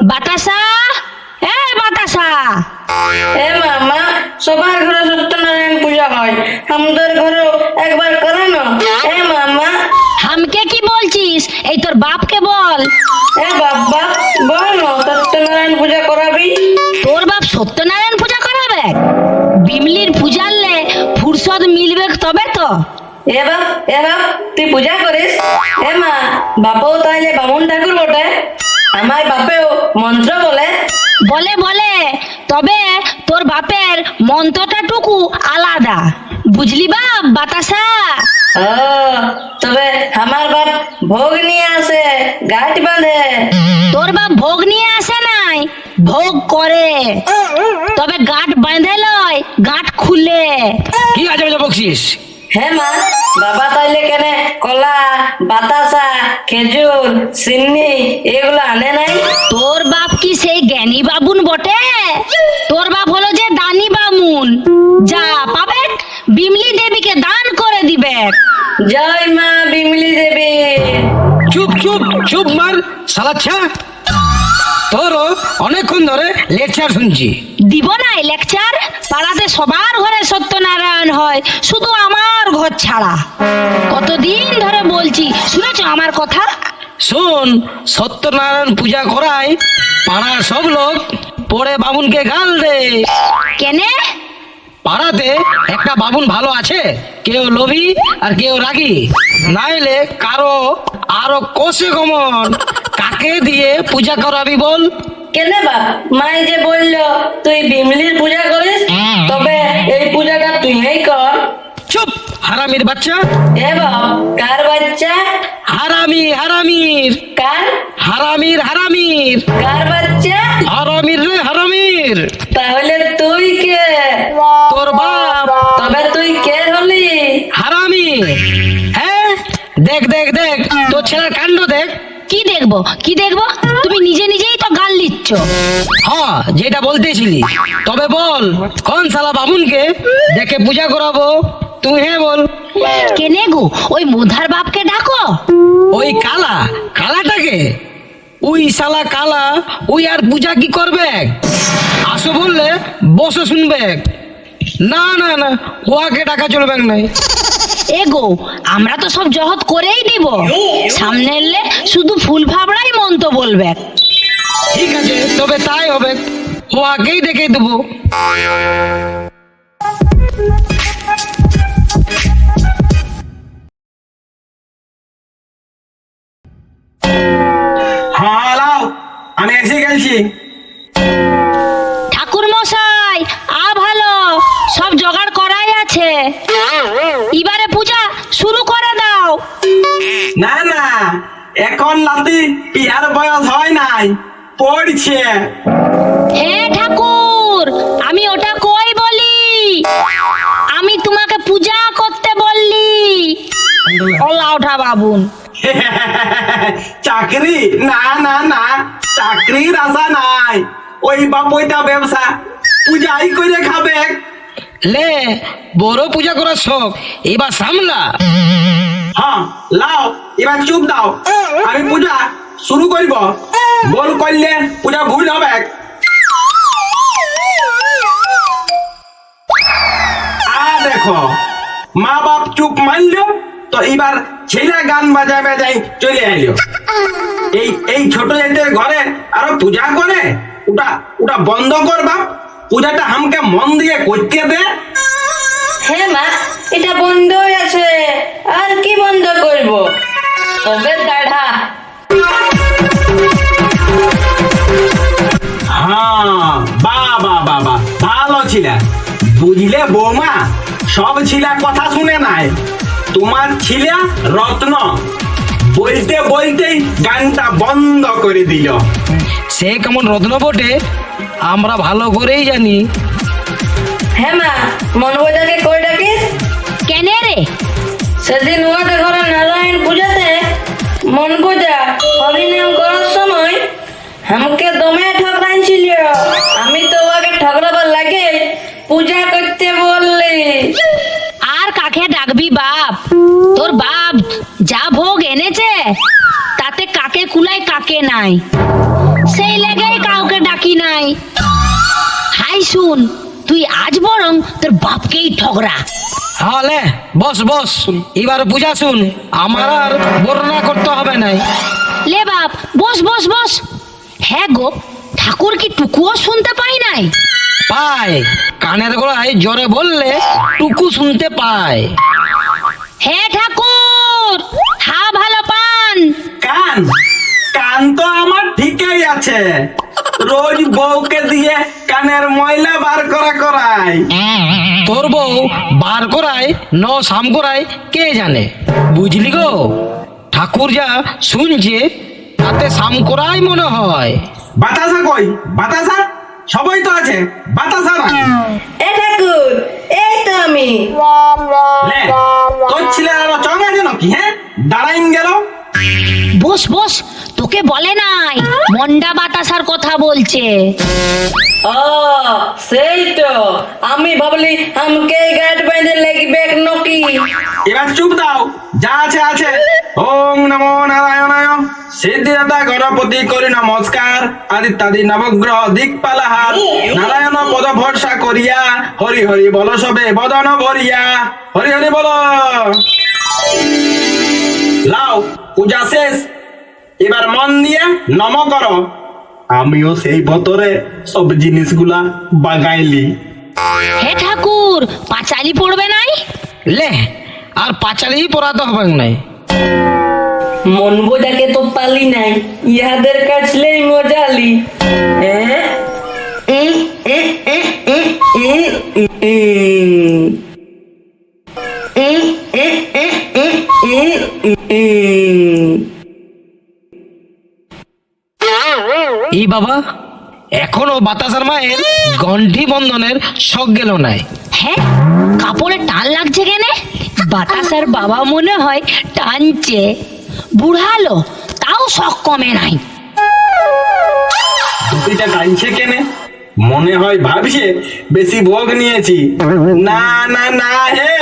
বাতাসা, বাতাসা। এ মামা, সবার ঘরে সত্যনারায়ণ পূজা হয়, আমাদের ঘরেও একবার করে না। এ মামা। হামকে কি বলছিস? এই তোর বাপকে বল। এ বাবা, বল না সত্যনারায়ণ পূজা করাবি। তোর বাপ সত্যনারায়ণ পূজা করাবে? বিমলির পূজারলে ফুরসত মিলবে তবে তো। এ বাপ, তুই পূজা করিস? এ মা, বাপও তাইলে বামুন ঠাকুর বটে। আমার বাপেও মন্ত্র বলে। বলে বলে, তবে তোর বাপের মন্ত্রটা টুকু আলাদা, বুঝলি বাপ বাতাসা? ও, তবে আমার বাপ ভোগ নিয়ে আসে, গাঁট বাঁধে। তোর বাপ ভোগ নিয়ে আসে নাই, ভোগ করে। তবে গাঁট বাঁধে লয়, গাঁট খুলে। কি আজে বাজে বকছিস? হ্যাঁ মা, বাবা তাইলে কেন কলা, বাতাসা, খেজুর, চিনি এগুলো আনে নাই? তোর বাপ কি সেই জ্ঞানী বাবুন বটে? তোর বাপ হলো যে দানি বামুন, যা পাবে বিমলি দেবীকে দান করে দিবে। জয় মা বিমলি দেবী। চুপ চুপ চুপ মার সালাচ্ছা। তোরও অনেকক্ষণ ধরে লেকচার শুনছি। দিব নাই লেকচার? পাড়াতে সবার ঘরে সত্যনারায়ণ হয়, শুধু আমার ঘর ছাড়া। কতদিন ধরে বলছি, শুনেছ আমার কথা? শোন, সত্যনারায়ণ পূজা করায় পাড়ার সব লোক পরে বামুনকে গাল দে। কেনে? পাড়াতে একটা বামুন ভালো আছে, কেউ লোভী আর কেউ রাগী। নাইলে কারো আরো কষে কমন। কাকে দিয়ে পূজা করাবি বল? কেন বাপ, মাই যে বললো তুই বিমলির পূজা করিস, তবে এই পূজাটা তুই কর। চুপ হারামির বাচ্চা। এ বাপ, কার বাচ্চা? হারামির কার? হারামির কার বাচ্চা? হারামির রে হারামির। তাহলে তুই কে? তোর বাপ। তবে তুই কে হলি? হারামি। হ্যাঁ, দেখ দেখ দেখ তোর ছেলের কাণ্ড দেখ। কি দেখবো কি দেখবো? তুমি নিজে নিজেই তো গাল দিচ্ছ। হ্যাঁ, যেটা বলতেছিলি। তবে বল, কোন শালা বামুনকে দেখে পূজা করাবো? তুই হ্যাঁ বল। কেনে গো, ওই মোধার বাপকে ডাকো। ওই কালাটাকে? ওই শালা কালা, ওই আর পূজা কি করবে? আসো বললে বসে শুনবে। না না না, ওয়াকে টাকা চলবে না। এগো, আমরা তো সব জহত করেই দিব। সামনে এলে শুধু ফুল ফাবড়াই মন্ত্র বলবে। ঠিক আছে, তবে তাই হবে। ওয়াকেই দেখে দেবো। হ্যাঁ লাও, আমি এসে গেছি। ঠাকুর মশাই, ভালো, সব জোগাড় করাই আছে। এবারে পূজা শুরু করে দাও। না না, এখন লাতি পিয়ার বয়স হয় নাই, পড়ছে। হ্যাঁ ঠাকুর, আমি ওটা কই বলি? আমি তোমাকে পূজা করতে বললি। ওলা ওঠা বাবুন। চাকরি? না না না, চাকরির আশা নাই। ওই বাপইটা ব্যবসা, পূজাই করে খাবে। লে, বড় পূজা করার শখ, এবার সামলা। হ্যাঁ লাও, এবার চুপ দাও, আমি পূজা শুরু করব। বল করলে পূজা ভুল হবে। দেখো, মা বাপ চুপ মানলো, তো এবার ছেলে গান বাজায় বাজাই চলে আইলো। এই ছোট জাতের ঘরে আরো পূজা করে? ওটা ওটা বন্ধ কর বাপ, পূজাটা আমাকে মন দিয়ে করতে দে। হ্যাঁ মা, এটা বন্ধই আছে, আর কি বন্ধ করব? তবে দাঁড়া। হ্যাঁ, বাবা বাবা, ভালো ছিল। বুঝলে বৌমা, সব ছিলা কথা শুনে নাই। তোমার ছিলা রত্ন বলতে বলতেই গানটা বন্ধ করে দিল। সে কেমন রত্ন বটে আমরা ভালো করেই জানি। হ্যাঁ মা, মনবোজাকে কই ডাকিস? কেনে রে? সেদিন ওদের ঘরে নারায়ণ পূজাতে মনবোজা হরিনাম করার সময় আমাকে দমে ঠকরাইছিল। আমি তো ওকে ঠকরাবার লাগে পূজা করতে বললি। আর কাকে ডাকবি বাপ? তোর বাপ যা ভোগ এনেছে তাতে কাকে কুলায় কাকে নাই। সেই লেগেই কাউকে ডাকি নাই। হাই শুন, তুই আজ বরং তোর বাপকেই ঠগরা। হলে বস বস, এবার বুঝা শুন, আমার আর বর্ণনা করতে হবে নাই। লে বাপ, বস বস বস। হ্যাঁ গো, ঠাকুর কি টুকুও শুনতে পাই নাই? পায়, কানের গোড়ায় জোরে বললে টুকু শুনতে পায়। হে ঠাকুর, হা ভালো পান। কান কান তো আমার ঠিকই আছে, রোজ বউকে দিয়ে কানের ময়লা বার করাই। তোর বউ বার করায় ন সাম করায় কে জানে, বুঝলি গো? ঠাকুর যা শুনছে তাতে সাম করাই মনে হয়। বাতাসা কই? বাতাসা সবাই তো আছে, বাতাসা না। এ ঠাকুর, এই তো আমি। লে, তোর ছেলে আরো চং আছে নাকি? হ্যাঁ, দাঁড়াইন গেল। বস বস, তোকে বলে নাই মন্ডা বাতাসার কথা বলছে। ও সেই তো, আমি ভাবলি আমাকে গাছ বাইঁধে লাগবে নাকি। এবার চুপ দাও, যা আছে আছে। ওং নমো নারায়ণায়, সিদ্ধিদাতা গণপতি করি নমস্কার, আদিত্যাদি নবগ্রহ দিকপালাহার, নারায়ণ পদ ভরসা করিয়া, হরি হরি বল সবে বদন ভরিয়া, হরি হরি বল। লাও, পূজা শেষ, এবার মন দিয়ে নম করো। আমিও সেই বতরে সব জিনিসগুলা বাগাইলি। হে ঠাকুর, পাঁচালি পড়বে নাই? লে, আর পাঁচালি পড়াতে হবে নাই। মন বোঝাকে তো পালি নাই, ইহাদের কাছলেই মজালি। এই বাবা, এখনো বাতাসার মায়ের গণ্ঠি বন্ধনের শখ গেল নাই। হ্যাঁ, কাপড়ে টান লাগছে কেনে? বাতাসার বাবা মনে হয় টানছে। বুড়ালো, তাও শখ কমে নাই। দুটিটা টাইমছে কেনে? মনে হয় ভাবছে বেশি ভোগ নিয়েছি। না না না, হে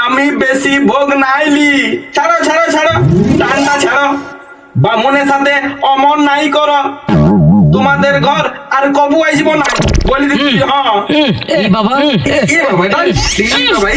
আমি বেশি ভোগ নাইলি। ছাড়ো ছাড়ো ছাড়ো, টানটা ছাড়ো, বামুনের সাথে অমন নাই করো। তোমাদের ঘর আর কবু আসবো না বলে দিচ্ছি। হ্যাঁ, এই বাবা, এ বাবা, এটা দিদি বাবা,